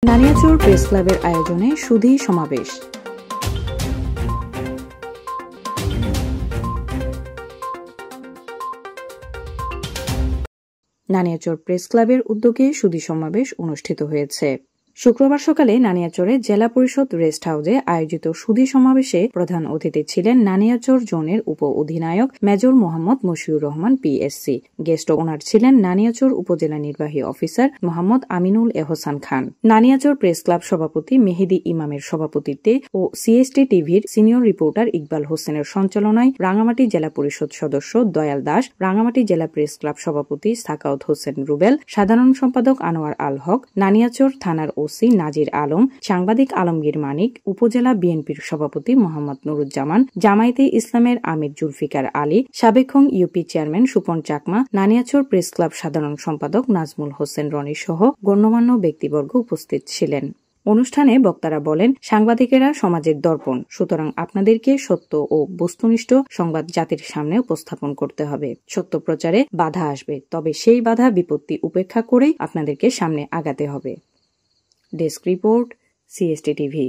Naniarchar press ক্লাবের আয়োজনে সুধী সমাবেশ। নানিয়াচর প্রেস ক্লাবের উদ্যোগে সুধী সমাবেশ অনুষ্ঠিত হয়েছে। শুক্রবার সকালে নানিয়াচরে জেলা পরিষদ রেস্ট হাউসে আয়োজিত সুধী সমাবেশে প্রধান অতিথি ছিলেন নানিয়াচর জোনের উপ অধিনায়ক major Mohammad Mashiur Rahman PSC. Guest honour ছিলেন নানিয়াচর উপজেলা নির্বাহী officer Mohammad Aminul Ehsan Khan. Naniarchar press club সভাপতি মেহেদি ইমামের সভাপতিত্বে ও সিএসটি টিভির সিনিয়র রিপোর্টার ইকবাল হোসেনের সঞ্চালনায় রাঙামাটি জেলা পরিষদ সদস্য দয়াল দাস, রাঙামাটি জেলা প্রেস ক্লাব সভাপতি সাকাউত হোসেন রুবেল, সাধারণ সম্পাদক আনোয়ার আল হক, নানিয়াচর থানার ওসি নাজির আলম, সাংবাদিক আলমগীর মানিক, উপজেলা বিএনপির সভাপতি মোহাম্মদ নুরুজ্জামান, জামায়াতে ইসলামের আমির জুলফিকার আলী, সাবেক UP chairman Supon Chakma, Naniarchar press club সাধারণ সম্পাদক নাজমুল হোসেন রনি সহ গণ্যমান্য ব্যক্তিবর্গ উপস্থিত ছিলেন। অনুষ্ঠানে বক্তারা বলেন, সাংবাদিকেরা সমাজের দর্পণ, সুতরাং আপনাদেরকে সত্য ও বস্তুনিষ্ঠ সংবাদ জাতির সামনে উপস্থাপন করতে হবে। সত্য প্রচারে বাধা আসবে, তবে সেই বাধা বিপত্তি উপেক্ষা করেই আপনাদেরকে সামনে আগাতে হবে। Desk report, CST TV.